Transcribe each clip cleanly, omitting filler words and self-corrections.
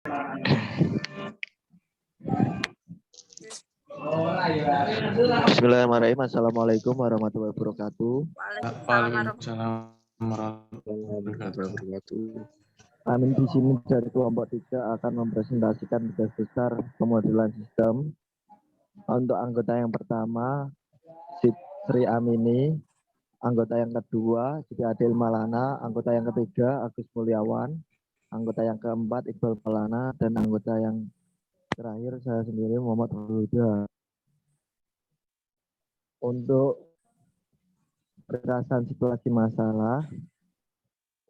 Bismillahirrahmanirrahim. Assalamualaikum warahmatullahi wabarakatuh. Waalaikumsalam warahmatullahi wabarakatuh. Amin di sini dari kelompok 3 akan mempresentasikan tugas besar pemodelan sistem. Untuk anggota yang pertama, Sri Amini. Anggota yang kedua, Siti Adil Malana. Anggota yang ketiga, Agus Mulyawan. Anggota yang keempat, Iqbal Malana. Dan anggota yang terakhir, saya sendiri, Muhammad Huda. Untuk perkerasan situasi masalah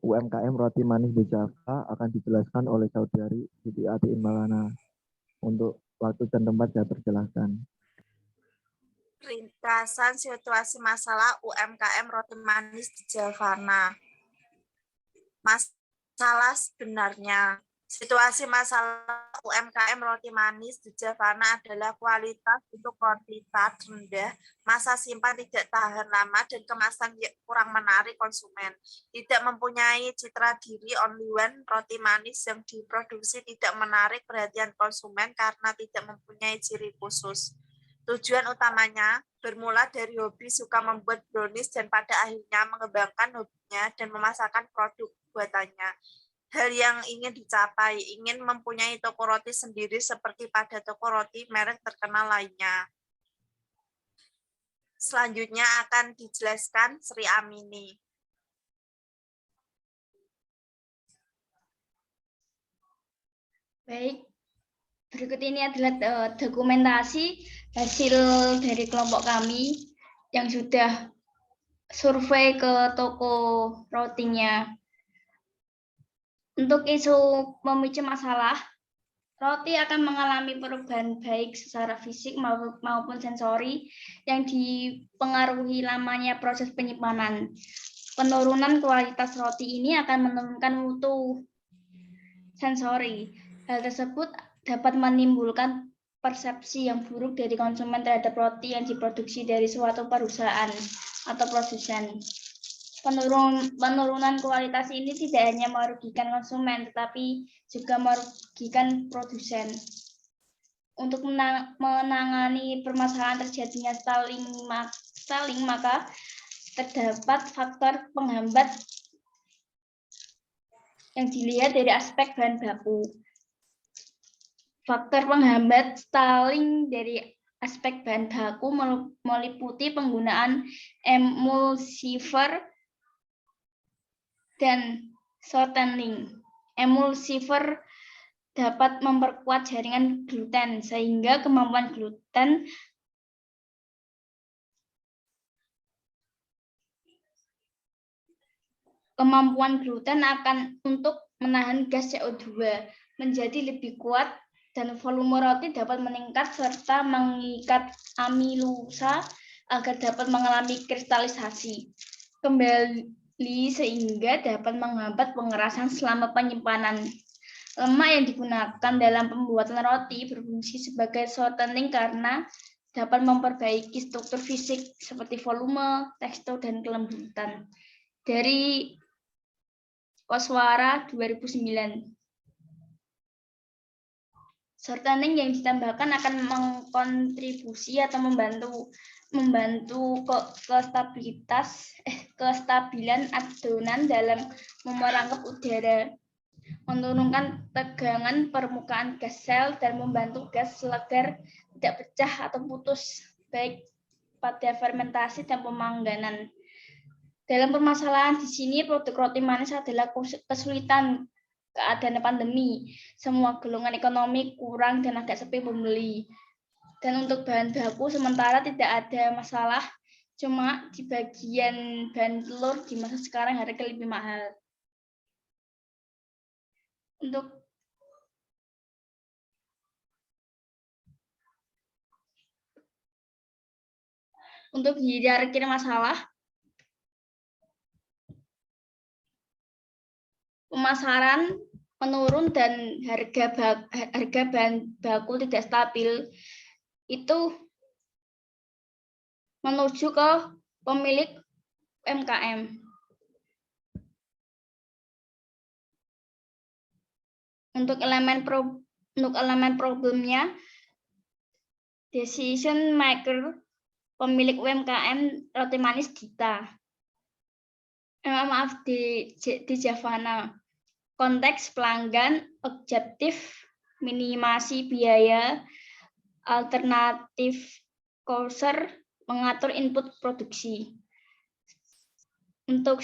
UMKM Roti Manis di Java akan dijelaskan oleh Saudari Siti Adil Malana. Untuk waktu dan tempat saya persilahkan. Ringkasan situasi masalah UMKM Roti Manis di Javana. Masalah sebenarnya. Situasi masalah UMKM Roti Manis di Javana adalah kualitas untuk kuantitas rendah, masa simpan tidak tahan lama, dan kemasan kurang menarik konsumen. Tidak mempunyai citra diri only one, roti manis yang diproduksi tidak menarik perhatian konsumen karena tidak mempunyai ciri khusus. Tujuan utamanya bermula dari hobi suka membuat brownies dan pada akhirnya mengembangkan hobinya dan memasarkan produk buatannya. Hal yang ingin dicapai, ingin mempunyai toko roti sendiri seperti pada toko roti merek terkenal lainnya. Selanjutnya akan dijelaskan Sri Amini. Baik, berikut ini adalah dokumentasi hasil dari kelompok kami yang sudah survei ke toko rotinya. Untuk isu memicu masalah, roti akan mengalami perubahan baik secara fisik maupun sensori yang dipengaruhi lamanya proses penyimpanan. Penurunan kualitas roti ini akan menurunkan mutu sensori. Hal tersebut dapat menimbulkan persepsi yang buruk dari konsumen terhadap roti yang diproduksi dari suatu perusahaan atau produsen. Penurunan kualitas ini tidak hanya merugikan konsumen, tetapi juga merugikan produsen. Untuk menangani permasalahan terjadinya stalling, maka terdapat faktor penghambat yang dilihat dari aspek bahan baku. Faktor penghambat stalling dari aspek bahan baku meliputi penggunaan emulsifer dan shortening. Emulsifer dapat memperkuat jaringan gluten sehingga kemampuan gluten akan untuk menahan gas CO2 menjadi lebih kuat dan volume roti dapat meningkat serta mengikat amilosa agar dapat mengalami kristalisasi kembali sehingga dapat menghambat pengerasan selama penyimpanan. Lemak yang digunakan dalam pembuatan roti berfungsi sebagai shortening karena dapat memperbaiki struktur fisik seperti volume, tekstur, dan kelembutan. Dari Koswara 2009. Shortening yang ditambahkan akan mengkontribusi atau membantu kestabilan adonan dalam memerangkap udara, menurunkan tegangan permukaan gas sel dan membantu gas agar tidak pecah atau putus baik pada fermentasi dan pemangganan. Dalam permasalahan di sini produk roti manis adalah kesulitan keadaan pandemi, semua golongan ekonomi kurang dan agak sepi pembeli. Dan untuk bahan baku sementara tidak ada masalah, cuma di bagian bahan telur di masa sekarang harga lebih mahal. Untuk hierarki masalah, pemasaran menurun dan harga bahan baku tidak stabil, itu menuju ke pemilik UMKM. Untuk elemen problemnya, decision maker, pemilik UMKM Roti Manis Dita. Maaf, di Javana. Konteks pelanggan, objektif, minimasi biaya, alternatif courser, mengatur input produksi. Untuk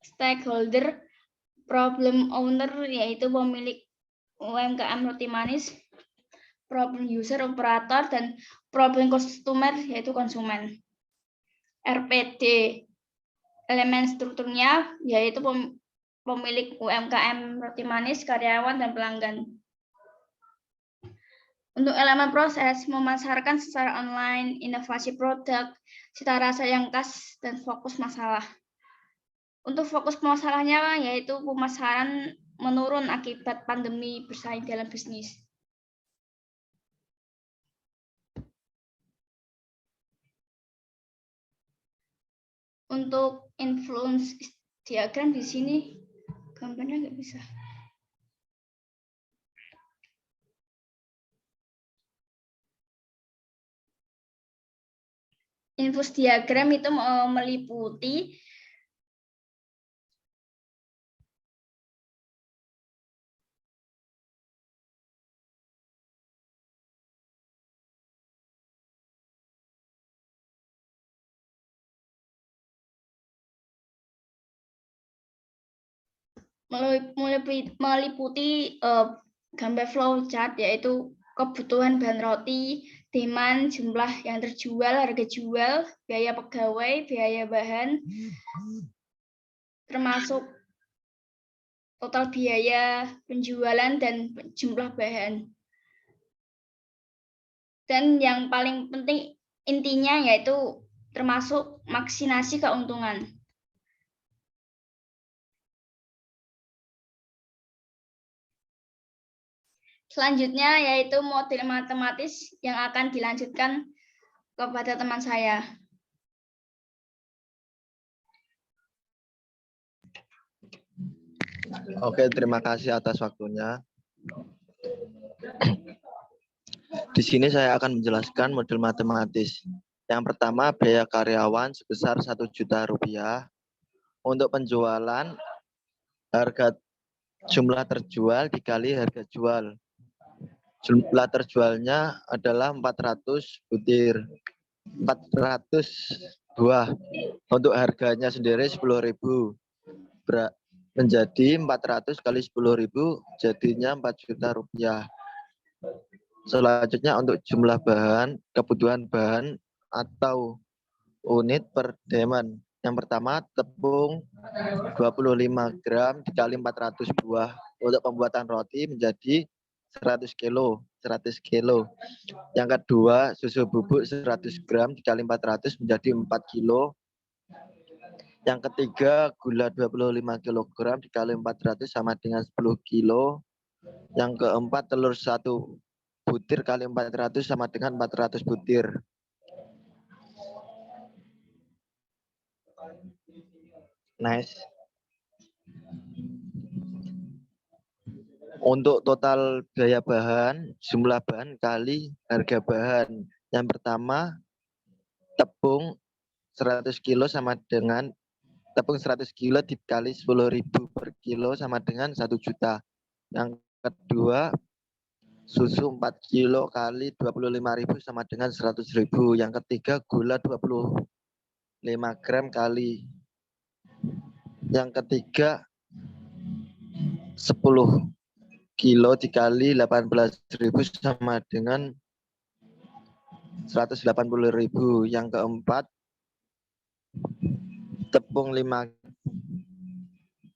stakeholder, problem owner yaitu pemilik UMKM Roti Manis, problem user operator, dan problem customer yaitu konsumen. RPD, elemen strukturnya yaitu pemilik UMKM Roti Manis, karyawan, dan pelanggan. Untuk elemen proses, memasarkan secara online, inovasi produk, cita rasa yang khas, dan fokus masalah. Untuk fokus masalahnya yaitu pemasaran menurun akibat pandemi, bersaing dalam bisnis. Untuk influence diagram di sini gambarnya nggak bisa. Influence diagram itu meliputi gambar flowchart, yaitu kebutuhan bahan roti, demand, jumlah yang terjual, harga jual, biaya pegawai, biaya bahan, termasuk total biaya penjualan dan jumlah bahan. Dan yang paling penting intinya yaitu termasuk maksimasi keuntungan. Selanjutnya yaitu model matematis yang akan dilanjutkan kepada teman saya. Oke, terima kasih atas waktunya. Di sini saya akan menjelaskan model matematis. Yang pertama, biaya karyawan sebesar Rp1.000.000. Untuk penjualan, harga jumlah terjual dikali harga jual. Jumlah terjualnya adalah 400 butir, 400 buah. Untuk harganya sendiri 10.000. Menjadi 400 kali 10.000 jadinya Rp4.000.000. Selanjutnya untuk jumlah bahan, kebutuhan bahan atau unit per demand. Yang pertama tepung 25 gram dikali 400 buah. Untuk pembuatan roti menjadi 100 kilo. Yang kedua susu bubuk 100 gram dikali 400 menjadi 4 kilo. Yang ketiga gula 25 kg dikali 400 sama dengan 10 kilo. Yang keempat telur 1 butir kali 400 sama dengan 400 butir. Nice. Untuk total biaya bahan, jumlah bahan kali harga bahan. Yang pertama, tepung 100 kilo sama dengan tepung 100 kilo dikali 10.000 per kilo sama dengan 1 juta. Yang kedua, susu 4 kilo kali 25.000 sama dengan 100.000. Yang ketiga, gula 25 gram kali. Yang ketiga, 10 kilo dikali 18.000 sama dengan 180.000. Yang keempat, tepung 5.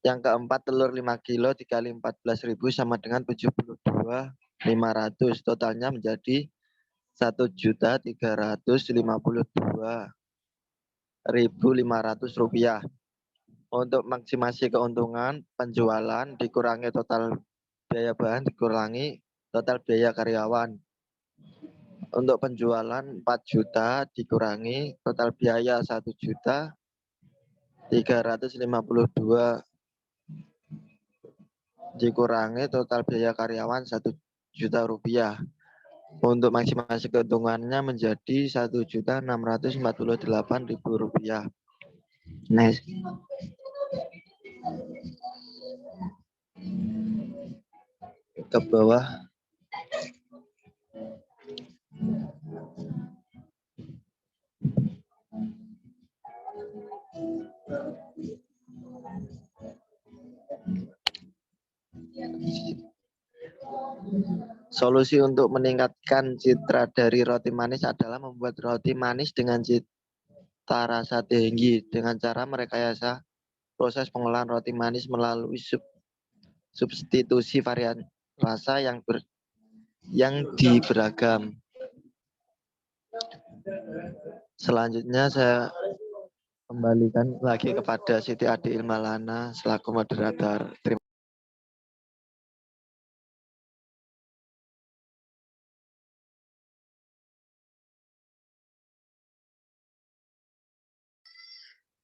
Yang keempat, telur 5 kilo dikali 14.000 sama dengan 72.500. Totalnya menjadi 1.352.500 rupiah. Untuk maksimasi keuntungan, penjualan dikurangi total biaya bahan dikurangi total biaya karyawan. Untuk penjualan 4 juta dikurangi total biaya 1.352.500 dikurangi total biaya karyawan 1 juta rupiah. Untuk maksimasi keuntungannya menjadi 1.648.000 rupiah. Nice. Ke bawah. Solusi untuk meningkatkan citra dari roti manis adalah membuat roti manis dengan cita rasa tinggi dengan cara merekayasa proses pengolahan roti manis melalui substitusi varian rasa yang diberagam. Selanjutnya saya kembalikan lagi kepada Siti Adi Ilmalana selaku moderator.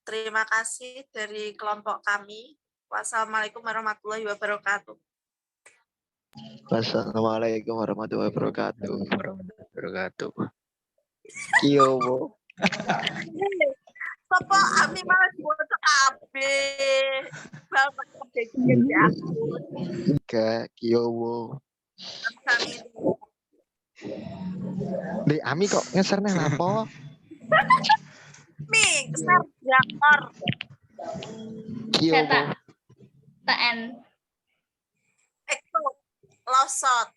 Terima kasih dari kelompok kami. Wassalamualaikum warahmatullahi wabarakatuh. Wassalamualaikum warahmatullahi wabarakatuh. Wabarakatuh. Kiyowo. Sopo ami malah diwaca kabeh. Bapak kabeh aku. Kiyowo. Kami Dek, Ami kok ngeser nang lapo? Mi, keser drakor. Kiyowo. TN. Ekto losot.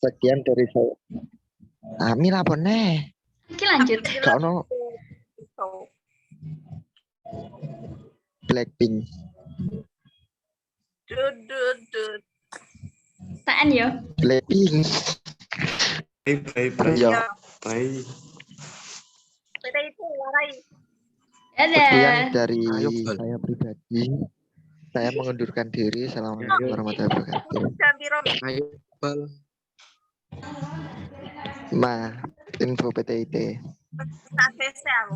Sekian dari saya. Ami lapo neh? Iki lanjut. Gak ono Blackpink. Dud. TN yo. Blackpink. Bye. Ya. Bye. Kita itu warai. Sekian Dadah. dari Ayo, Bal. saya pribadi. Saya mengundurkan diri. Assalamualaikum warahmatullahi wabarakatuh. Ganti rom. Ayo, Bal. Ma, info PTIT. Sate sel.